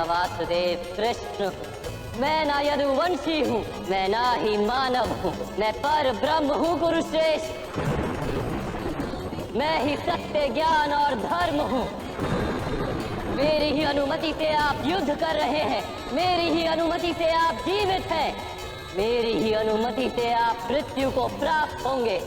वासुदेव कृष्ण हूँ। मैं ना यदुवंशी हूँ, मैं ना ही मानव हूँ, मैं पर ब्रह्म हूँ गुरुश्रेष्ठ। मैं ही सत्य, ज्ञान और धर्म हूँ। मेरी ही अनुमति से आप युद्ध कर रहे हैं, मेरी ही अनुमति से आप जीवित हैं, मेरी ही अनुमति से आप मृत्यु को प्राप्त होंगे।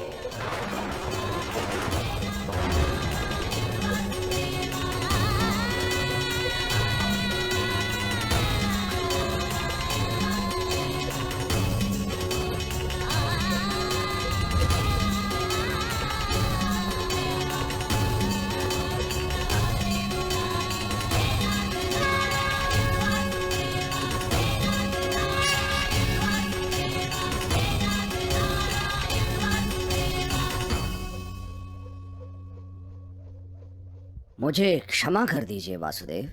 मुझे क्षमा कर दीजिए वासुदेव,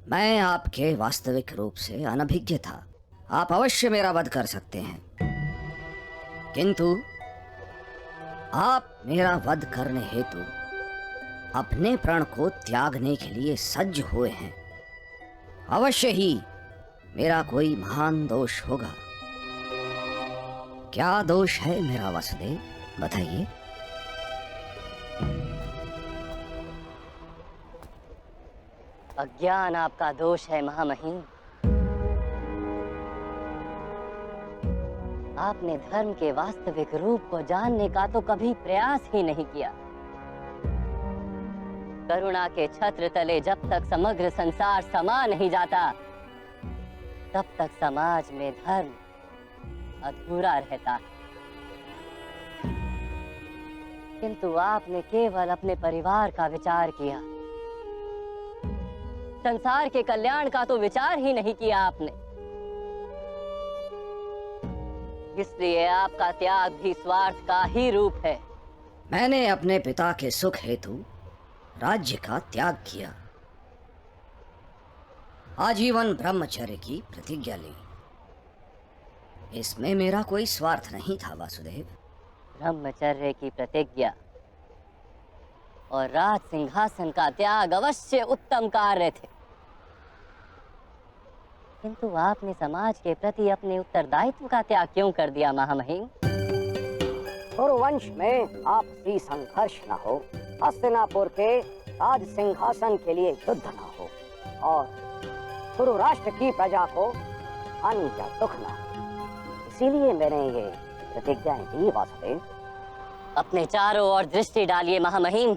मैं आपके वास्तविक रूप से अनभिज्ञ था। आप अवश्य मेरा वध कर सकते हैं, किंतु आप मेरा वध करने हेतु अपने प्राण को त्यागने के लिए सज्ज हुए हैं। अवश्य ही मेरा कोई महान दोष होगा। क्या दोष है मेरा वासुदेव, बताइए। अज्ञान आपका दोष है महामहिम। आपने धर्म के वास्तविक रूप को जानने का तो कभी प्रयास ही नहीं किया। करुणा के छत्र तले जब तक समग्र संसार समा नहीं जाता, तब तक समाज में धर्म अधूरा रहता है। किंतु आपने केवल अपने परिवार का विचार किया, संसार के कल्याण का तो विचार ही नहीं किया आपने। इसलिए आपका त्याग भी स्वार्थ का ही रूप है। मैंने अपने पिता के सुख हेतु राज्य का त्याग किया, आजीवन ब्रह्मचर्य की प्रतिज्ञा ली। इसमें मेरा कोई स्वार्थ नहीं था वासुदेव। ब्रह्मचर्य की प्रतिज्ञा और राज सिंहासन का त्याग अवश्य उत्तम कार्य थे, किंतु आपने समाज के प्रति अपने उत्तरदायित्व का त्याग क्यों कर दिया महामहिम? कुरुवंश में आपसी संघर्ष न हो, हस्तिनापुर के राज सिंहासन के लिए युद्ध न हो और कुरु राष्ट्र की प्रजा को हानि या दुख न हो, इसीलिए मैंने ये प्रतिज्ञाएं दी वासुदेव। अपने चारों ओर दृष्टि डालिए महामहिम,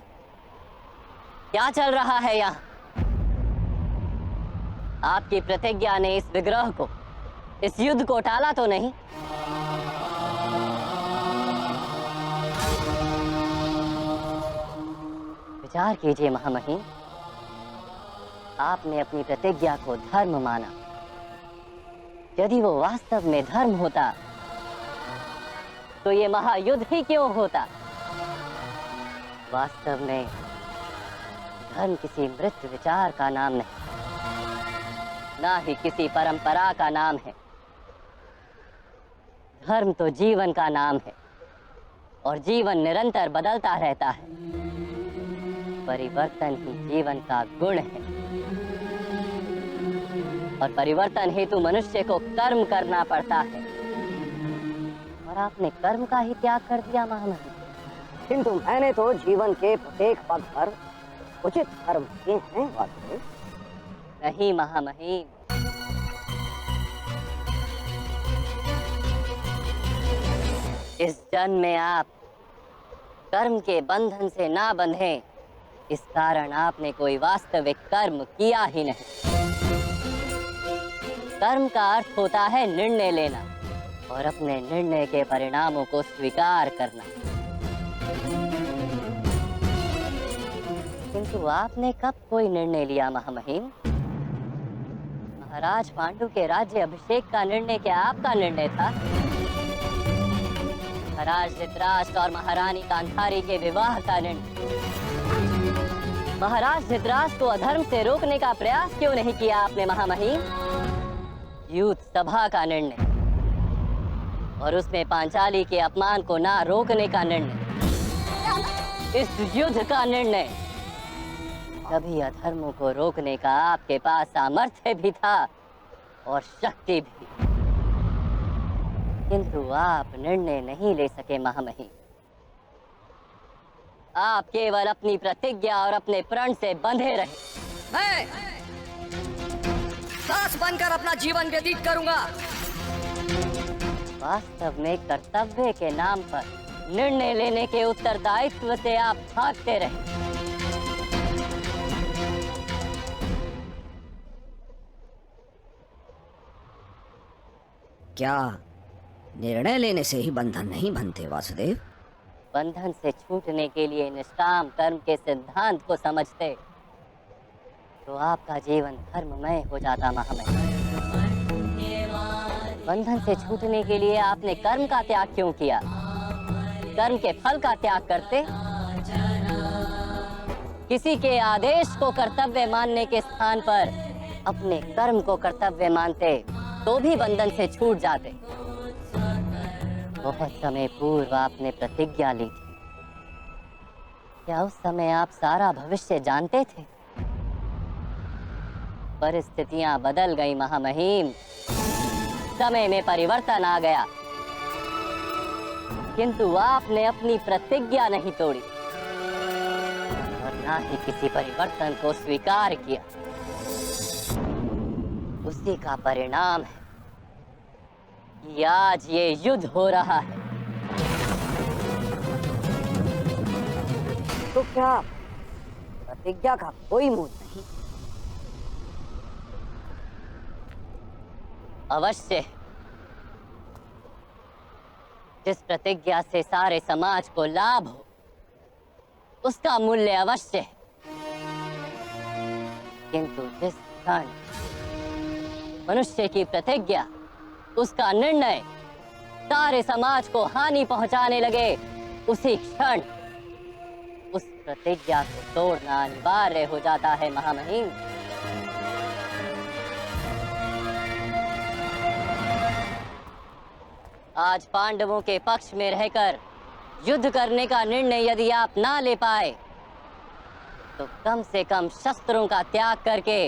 क्या चल रहा है यहाँ? आपकी प्रतिज्ञा ने इस विग्रह को, इस युद्ध को टाला तो नहीं? विचार कीजिए महामहिम, आपने अपनी प्रतिज्ञा को धर्म माना। यदि वो वास्तव में धर्म होता तो ये महायुद्ध ही क्यों होता? वास्तव में धर्म किसी मृत विचार का नाम नहीं, ना ही किसी परंपरा का नाम है। धर्म तो जीवन का नाम है और जीवन निरंतर बदलता रहता है। परिवर्तन ही जीवन का गुण है और परिवर्तन हेतु मनुष्य को कर्म करना पड़ता है, और आपने कर्म का ही त्याग कर दिया महामहिम। किंतु मैंने तो जीवन के प्रत्येक पग पर उचित कर्म किए हैं वासुदेव। नहीं महामहिम, इस जन्म में आप कर्म के बंधन से ना बंधे, इस कारण आपने कोई वास्तविक कर्म किया ही नहीं। कर्म का अर्थ होता है निर्णय लेना और अपने निर्णय के परिणामों को स्वीकार करना। किंतु आपने कब कोई निर्णय लिया महामहिम? महाराज पांडु के राज्य अभिषेक का निर्णय क्या आपका निर्णय था? महाराज धृतराष्ट्र और महारानी गांधारी के विवाह का निर्णय? महाराज धृतराष्ट्र को अधर्म से रोकने का प्रयास क्यों नहीं किया आपने महामहिम? यूथ सभा का निर्णय और उसमें पांचाली के अपमान को ना रोकने का निर्णय, इस युद्ध का निर्णय सभी अधर्मों को रोकने का आपके पास सामर्थ्य भी था और शक्ति भी, किंतु आप निर्णय नहीं ले सके महामहिम। आप केवल अपनी प्रतिज्ञा और अपने प्रण से बंधे रहे। मैं दास बनकर अपना जीवन व्यतीत करूंगा। वास्तव में कर्तव्य के नाम पर निर्णय लेने के उत्तरदायित्व से आप भागते रहे। क्या निर्णय लेने से ही बंधन नहीं बनते वासुदेव? बंधन से छूटने के लिए निष्काम कर्म के सिद्धांत को समझते तो आपका जीवन धर्ममय हो जाता महामहिम। बंधन से छूटने के लिए आपने कर्म का त्याग क्यों किया? कर्म के फल का त्याग करते, किसी के आदेश को कर्तव्य मानने के स्थान पर अपने कर्म को कर्तव्य मानते तो भी बंधन से छूट जाते। बहुत समय पूर्व आपने प्रतिज्ञा ली थी। क्या उस समय आप सारा भविष्य जानते थे? परिस्थितियां बदल गई महामहिम, समय में परिवर्तन आ गया, किंतु आपने अपनी प्रतिज्ञा नहीं तोड़ी और ना ही किसी परिवर्तन को स्वीकार किया। उसी का परिणाम है कि आज ये युद्ध हो रहा है। तो क्या प्रतिज्ञा का कोई मूल नहीं? अवश्य। जिस प्रतिज्ञा से सारे समाज को लाभ हो उसका मूल्य अवश्य है, किंतु जिस क्षण मनुष्य की प्रतिज्ञा, उसका निर्णय सारे समाज को हानि पहुंचाने लगे, उसी क्षण उस प्रतिज्ञा को तोड़ना अनिवार्य हो जाता है महामहिम। आज पांडवों के पक्ष में रहकर युद्ध करने का निर्णय यदि आप ना ले पाए तो कम से कम शस्त्रों का त्याग करके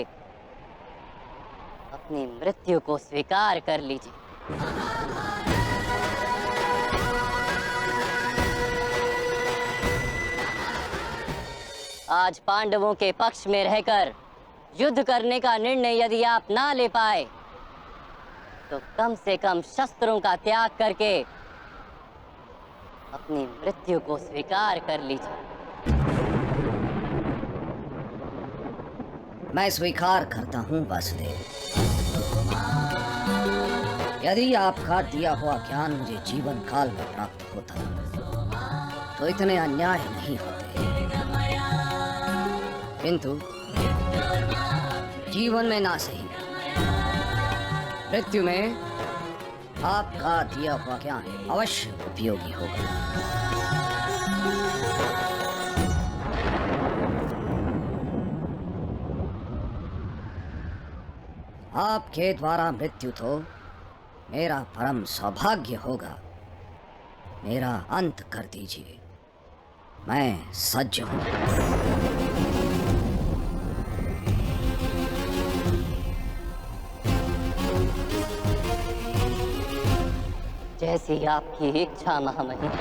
अपनी मृत्यु को स्वीकार कर लीजिए। आज पांडवों के पक्ष में रहकर युद्ध करने का निर्णय यदि आप ना ले पाए तो कम से कम शस्त्रों का त्याग करके अपनी मृत्यु को स्वीकार कर लीजिए। मैं स्वीकार करता हूँ वासुदेव। यदि आपका दिया हुआ ज्ञान मुझे जीवन काल में प्राप्त होता तो इतने अन्याय नहीं होते, किंतु जीवन में ना सही, मृत्यु में आपका दिया हुआ ज्ञान अवश्य उपयोगी होगा। आपके द्वारा मृत्यु तो मेरा परम सौभाग्य होगा। मेरा अंत कर दीजिए, मैं सज्ज हूं। जैसी आपकी इच्छा महामहिम।